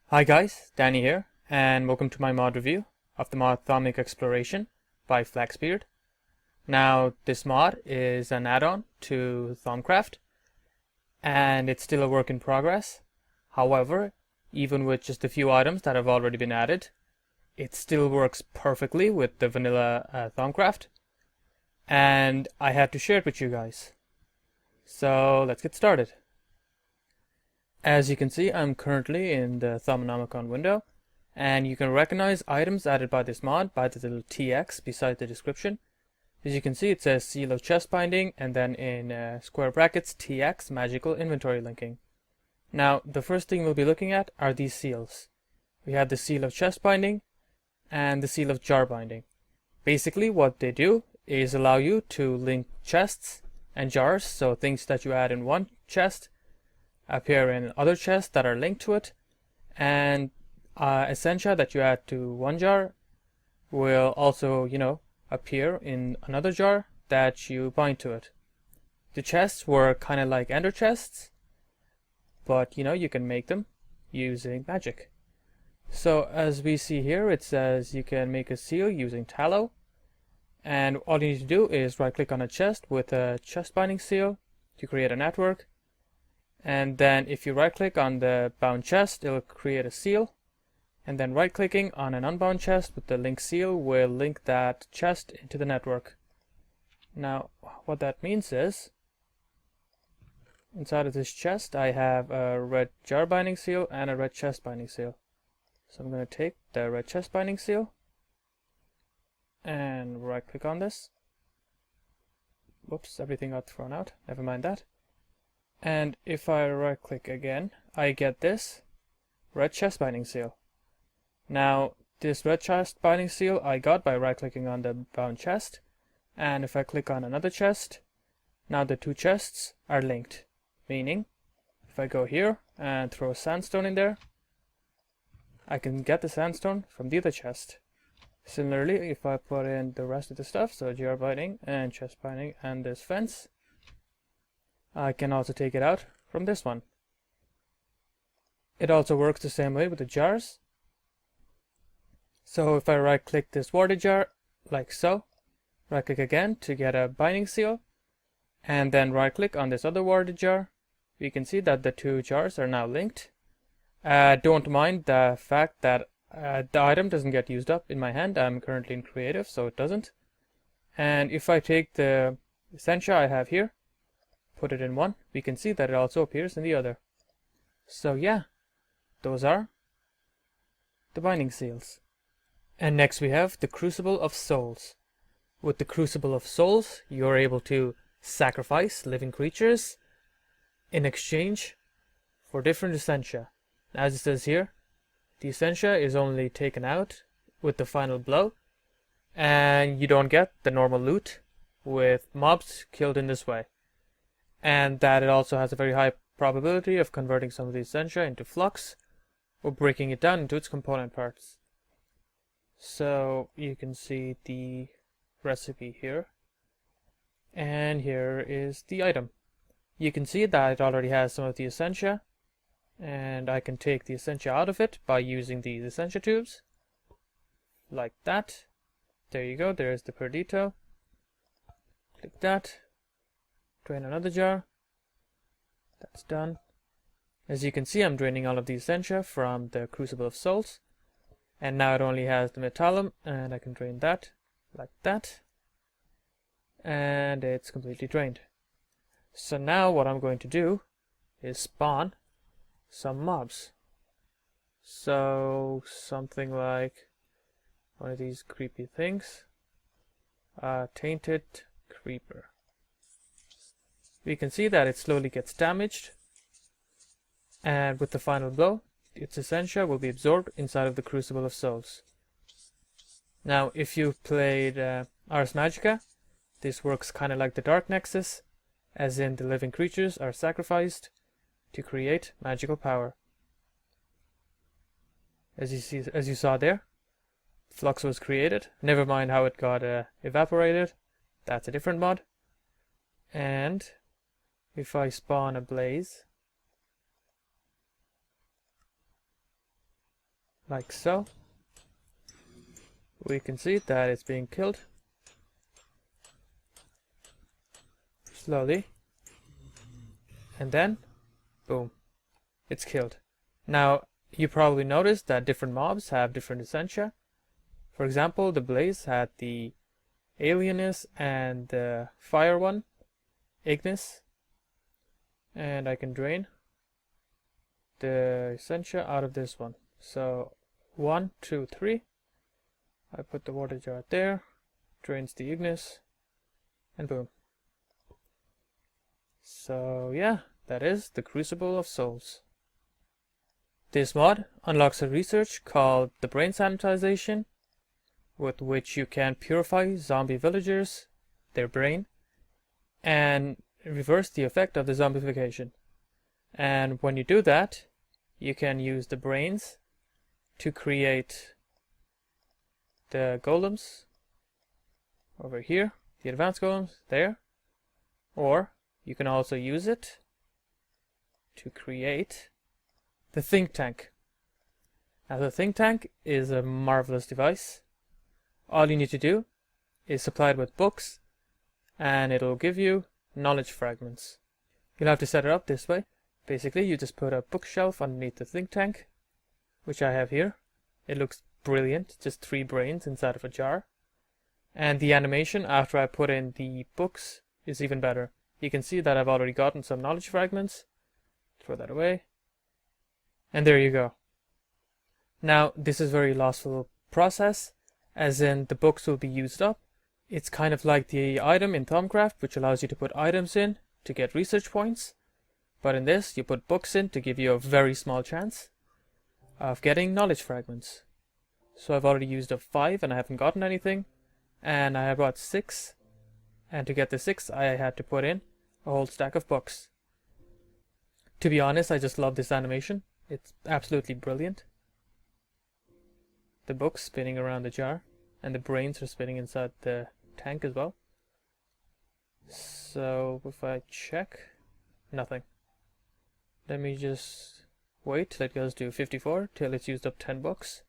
Hi guys, Danny here, and welcome to my mod review of the mod Thaumic Exploration by Flaxbeard. Now, this mod is an add-on to Thaumcraft, and it's still a work in progress. However, even with just a few items that have already been added, it still works perfectly with the vanilla Thaumcraft, and I had to share it with you guys. So, let's get started. As you can see, I'm currently in the Thaumic window, and you can recognize items added by this mod by the little TX beside the description. As you can see, it says Seal of Chest Binding, and then in square brackets, TX Magical Inventory Linking. Now, the first thing we'll be looking at are these seals. We have the Seal of Chest Binding and the Seal of Jar Binding. Basically, what they do is allow you to link chests and jars, so things that you add in one chest appear in other chests that are linked to it, and essentia that you add to one jar will also, appear in another jar that you bind to it. The chests were kind of like ender chests, but you can make them using magic. So as we see here, it says you can make a seal using tallow, and all you need to do is right click on a chest with a chest binding seal to create a network. And then if you right click on the bound chest, it'll create a seal. And then right clicking on an unbound chest with the link seal will link that chest into the network. Now, what that means is, inside of this chest, I have a red jar binding seal and a red chest binding seal. So I'm going to take the red chest binding seal and right click on this. Whoops, everything got thrown out. Never mind that. And if I right click again, I get this red chest binding seal. Now, this red chest binding seal I got by right clicking on the bound chest, and if I click on another chest, now the two chests are linked, meaning if I go here and throw a sandstone in there, I can get the sandstone from the other chest. Similarly, if I put in the rest of the stuff, so jar binding and chest binding and this fence, I can also take it out from this one. It also works the same way with the jars. So if I right click this water jar, like so, right click again to get a binding seal, and then right click on this other water jar, we can see that the two jars are now linked. Don't mind the fact that the item doesn't get used up in my hand. I'm currently in creative, so it doesn't. And if I take the essentia I have here, put it in one, we can see that it also appears in the other. So yeah, those are the binding seals. And next we have the Crucible of Souls. With the Crucible of Souls, you are able to sacrifice living creatures in exchange for different essentia. As it says here, the essentia is only taken out with the final blow, and you don't get the normal loot with mobs killed in this way. And that it also has a very high probability of converting some of the essentia into flux or breaking it down into its component parts. So you can see the recipe here, and here is the item. You can see that it already has some of the essentia, and I can take the essentia out of it by using these essentia tubes like that. There you go, there's the Perdito. Click that. Drain another jar. That's done. As you can see, I'm draining all of the essentia from the Crucible of Souls. And now it only has the metallum, and I can drain that like that. And it's completely drained. So now what I'm going to do is spawn some mobs. So something like one of these creepy things. Tainted Creeper. We can see that it slowly gets damaged, and with the final blow, its essentia will be absorbed inside of the Crucible of Souls. Now, if you've played Ars Magica, this works kind of like the Dark Nexus, as in the living creatures are sacrificed to create magical power. As you saw there, flux was created. Never mind how it got evaporated. That's a different mod. And if I spawn a blaze, like so. We can see that it's being killed slowly, and then boom, it's killed. Now you probably noticed that different mobs have different essentia. For example, the blaze had the alienness and the fire one, ignis, and I can drain the essentia out of this one. So 1, 2, 3. I put the water jar there, drains the ignis, and boom. So yeah, that is the Crucible of Souls. This mod unlocks a research called the Brain Sanitization, with which you can purify zombie villagers, their brain, and reverse the effect of the zombification. And when you do that, you can use the brains to create the golems over here, the advanced golems there, or you can also use it to create the think tank. Now the think tank is a marvelous device. All you need to do is supply it with books and it'll give you knowledge fragments. You'll have to set it up this way. Basically, you just put a bookshelf underneath the think tank, which I have here. It looks brilliant, just 3 brains inside of a jar. And the animation after I put in the books is even better. You can see that I've already gotten some knowledge fragments. Throw that away. And there you go. Now, this is a very lossful process, as in the books will be used up. It's kind of like the item in Thaumcraft, which allows you to put items in to get research points. But in this, you put books in to give you a very small chance of getting knowledge fragments. So I've already used up 5 and I haven't gotten anything. And I have got 6. And to get the 6, I had to put in a whole stack of books. To be honest, I just love this animation. It's absolutely brilliant. The books spinning around the jar, and the brains are spinning inside the tank as well. So if I check, nothing. Let me just wait till it goes to 54, till it's used up 10 books.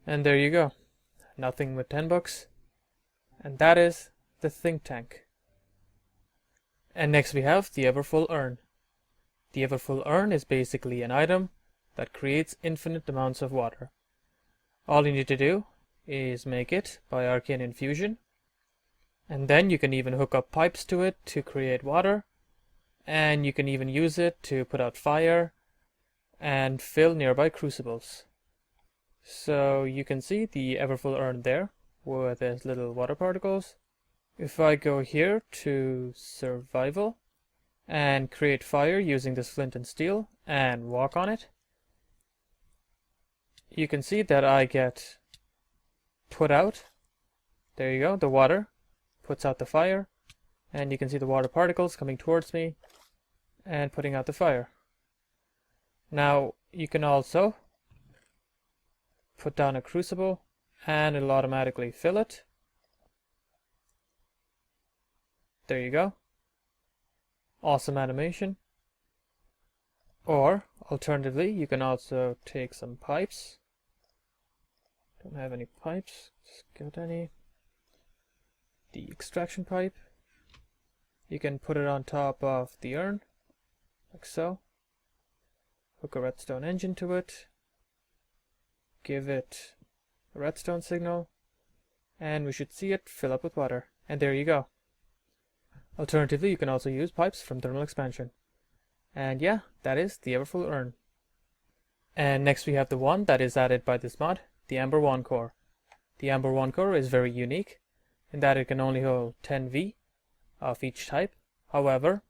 And there you go. Nothing with 10 books. And that is the think tank. And next we have the Overflow Urn. The Overflow Urn is basically an item that creates infinite amounts of water. All you need to do is make it by arcane infusion, and then you can even hook up pipes to it to create water, and you can even use it to put out fire and fill nearby crucibles. So you can see the Overflow Urn there with its little water particles. If I go here to survival and create fire using this flint and steel and walk on it, you can see that I get put out. There you go, the water puts out the fire, and you can see the water particles coming towards me and putting out the fire. Now you can also put down a crucible and it'll automatically fill it. There you go. Awesome animation. Or alternatively, you can also take some pipes. Don't have any pipes. Just get any. The extraction pipe. You can put it on top of the urn, like so. Hook a redstone engine to it. Give it a redstone signal. And we should see it fill up with water. And there you go. Alternatively, you can also use pipes from thermal expansion. And yeah, that is the Overflow Urn. And next we have the one that is added by this mod, the Amber 1 core. The Amber 1 core is very unique in that it can only hold 10 V of each type. However,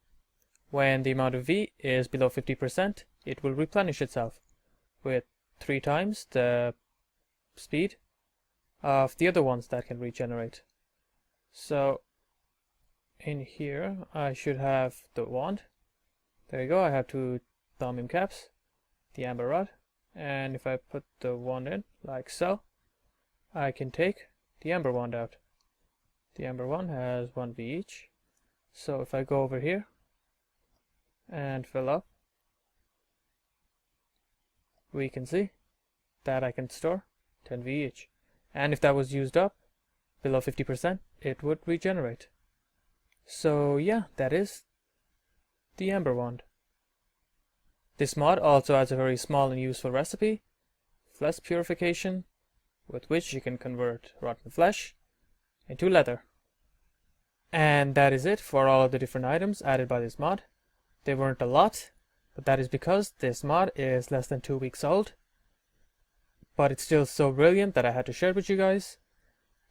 when the amount of V is below 50%, it will replenish itself with 3 times the speed of the other ones that can regenerate. So in here I should have the wand. There you go, I have 2 Thaumic caps, the amber rod, and if I put the wand in like so, I can take the amber wand out. The amber wand has 1 V each. So if I go over here and fill up, we can see that I can store 10V each. And if that was used up below 50%, it would regenerate. So yeah, that is the Ember Wand. This mod also has a very small and useful recipe, flesh purification, with which you can convert rotten flesh into leather. And that is it for all of the different items added by this mod. They weren't a lot, but that is because this mod is less than 2 weeks old. But it's still so brilliant that I had to share it with you guys.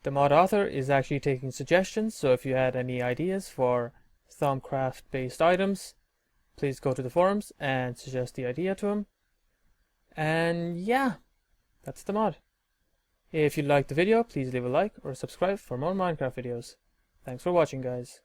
The mod author is actually taking suggestions, so if you had any ideas for Thaumcraft based items, please go to the forums and suggest the idea to him. And yeah, that's the mod. If you liked the video, please leave a like or subscribe for more Minecraft videos. Thanks for watching, guys.